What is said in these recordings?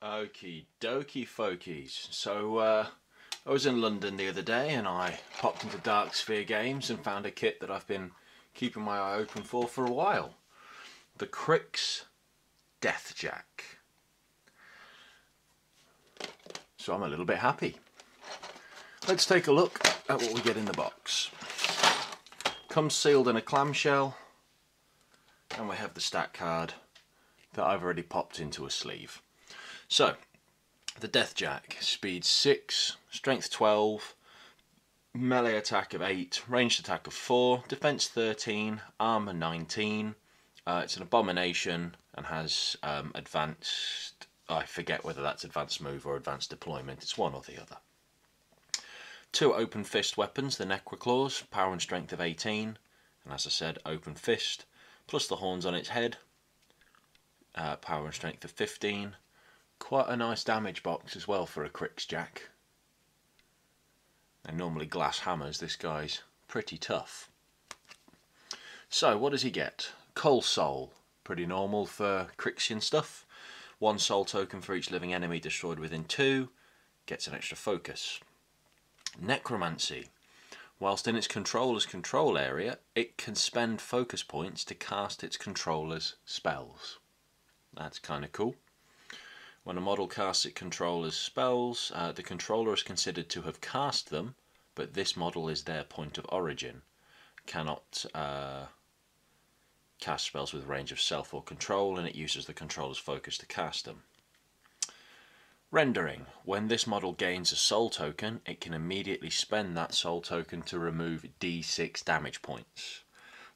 Okie dokie folkies. So I was in London the other day and I popped into Dark Sphere Games and found a kit that I've been keeping my eye open for a while. The Cryx Deathjack. So I'm a little bit happy. Let's take a look at what we get in the box. Comes sealed in a clamshell, and we have the stat card that I've already popped into a sleeve. So, the Deathjack, speed 6, strength 12, melee attack of 8, ranged attack of 4, defense 13, armor 19. It's an abomination and has advanced, I forget whether that's advanced move or advanced deployment, it's one or the other. 2 open fist weapons, the Necroclaws, power and strength of 18, and as I said, open fist, plus the horns on its head, power and strength of 15. Quite a nice damage box as well for a Cryx Jack. And normally glass hammers, this guy's pretty tough. So what does he get? Coal Soul, pretty normal for Cryxian stuff. 1 soul token for each living enemy destroyed within 2, gets an extra focus. Necromancy, whilst in its controller's control area, it can spend focus points to cast its controller's spells. That's kind of cool. When a model casts its controller's spells, the controller is considered to have cast them, but this model is their point of origin. Cannot cast spells with range of self or control, and it uses the controller's focus to cast them. Rendering. When this model gains a soul token, it can immediately spend that soul token to remove D6 damage points.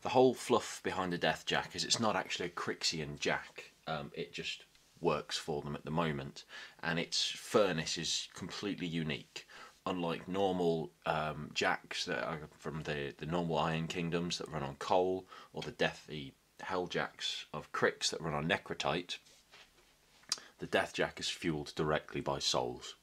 The whole fluff behind the Deathjack is it's not actually a Cryxian Jack, it just works for them at the moment, and its furnace is completely unique. Unlike normal jacks that are from the normal Iron Kingdoms that run on coal, or the Helljacks of Cryx that run on necrotite, the Deathjack is fueled directly by souls.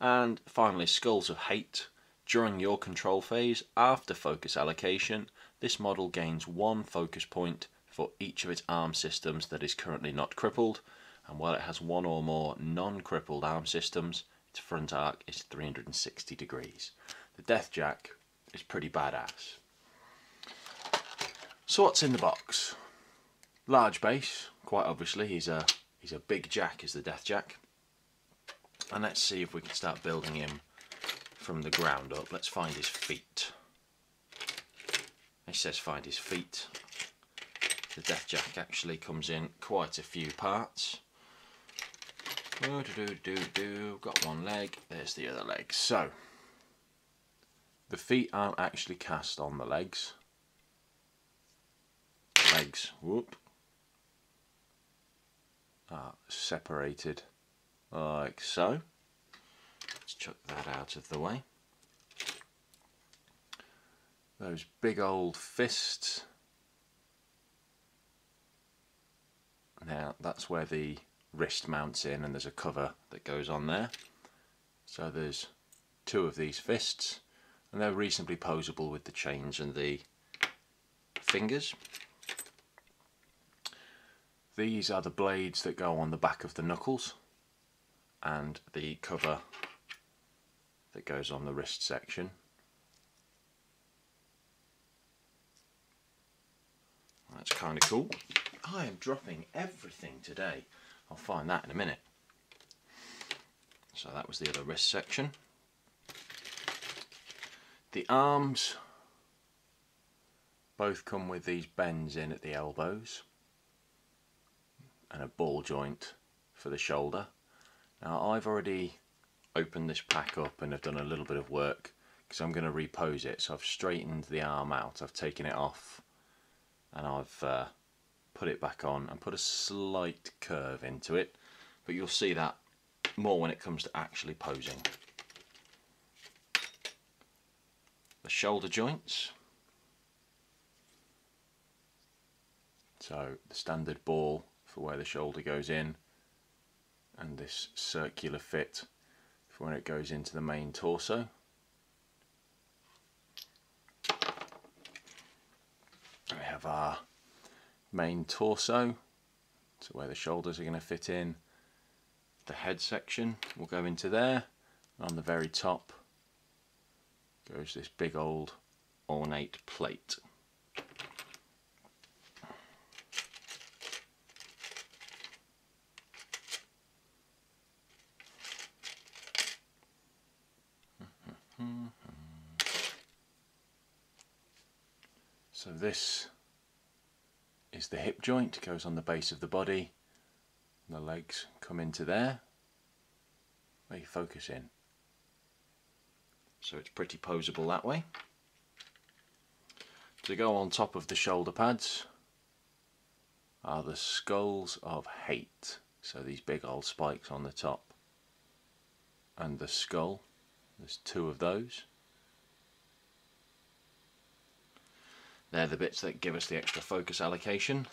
And finally, Skulls of Hate. During your control phase, after focus allocation, this model gains 1 focus point for each of its arm systems that is currently not crippled, and while it has 1 or more non-crippled arm systems, its front arc is 360 degrees. The Deathjack is pretty badass. So what's in the box? Large base, quite obviously, he's a big jack, is the Deathjack. And let's see if we can start building him from the ground up. Let's find his feet. It says find his feet. The Deathjack actually comes in quite a few parts. Got 1 leg, there's the other leg. So, the feet aren't actually cast on the legs. Legs, whoop, are separated like so. Let's chuck that out of the way. Those big old fists. Now that's where the wrist mounts in, and there's a cover that goes on there. So there's 2 of these fists, and they're reasonably posable with the chains and the fingers. These are the blades that go on the back of the knuckles, and the cover that goes on the wrist section. That's kind of cool. I am dropping everything today. I'll find that in a minute. So that was the other wrist section. The arms both come with these bends in at the elbows and a ball joint for the shoulder. Now I've already opened this pack up and have done a little bit of work because I'm going to repose it. So I've straightened the arm out, I've taken it off, and I've put it back on and put a slight curve into it, but you'll see that more when it comes to actually posing. The shoulder joints, so the standard ball for where the shoulder goes in, and this circular fit for when it goes into the main torso. We have our main torso, so where the shoulders are going to fit in, The head section will go into there, and on the very top goes this big old ornate plate. So this is the hip joint, goes on the base of the body, and the legs come into there, where you focus in. So it's pretty poseable that way. To go on top of the shoulder pads are the skulls of hate. So these big old spikes on the top. And the skull, there's two of those. They're the bits that give us the extra focus allocation,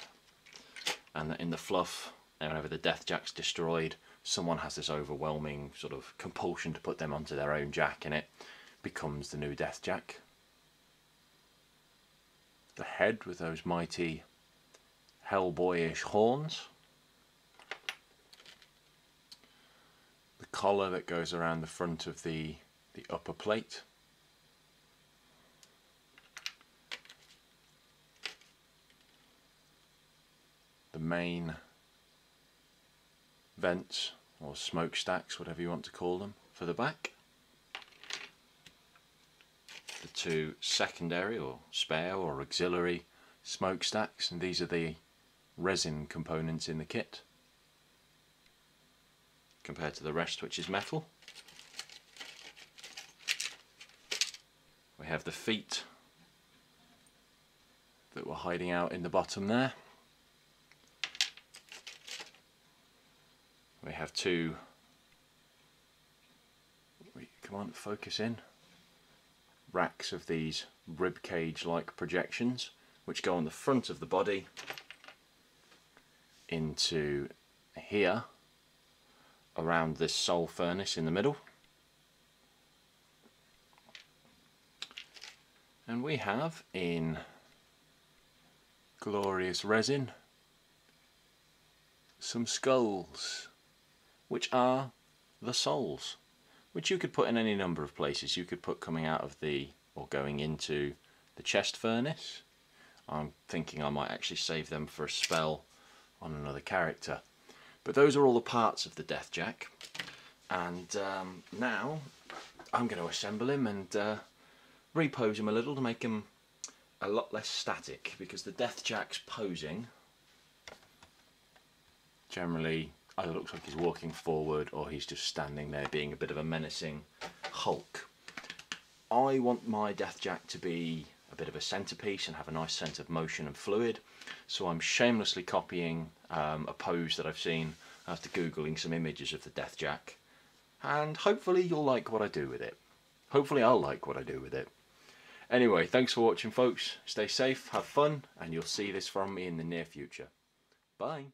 and in the fluff, whenever the Deathjack's destroyed, someone has this overwhelming sort of compulsion to put them onto their own jack, and it becomes the new Deathjack. The head with those mighty Hellboyish horns. The collar that goes around the front of the upper plate. The main vents or smokestacks, whatever you want to call them, for the back. The two secondary or spare or auxiliary smokestacks, and these are the resin components in the kit compared to the rest, which is metal. We have the feet that were hiding out in the bottom there. We have two, come on, focus in, racks of these rib cage like projections which go on the front of the body into here around this sole furnace in the middle. And we have in glorious resin some skulls, which are the souls, which you could put in any number of places. You could put coming out of the, or going into the chest furnace. I'm thinking I might actually save them for a spell on another character. But those are all the parts of the Deathjack, and now I'm going to assemble him and repose him a little to make him a lot less static, because the Deathjack's posing generally either looks like he's walking forward or he's just standing there being a bit of a menacing hulk. I want my Deathjack to be a bit of a centerpiece and have a nice sense of motion and fluid, so I'm shamelessly copying a pose that I've seen after googling some images of the Deathjack, and hopefully you'll like what I do with it. Hopefully I'll like what I do with it. Anyway, thanks for watching folks, stay safe, have fun, and you'll see this from me in the near future. Bye.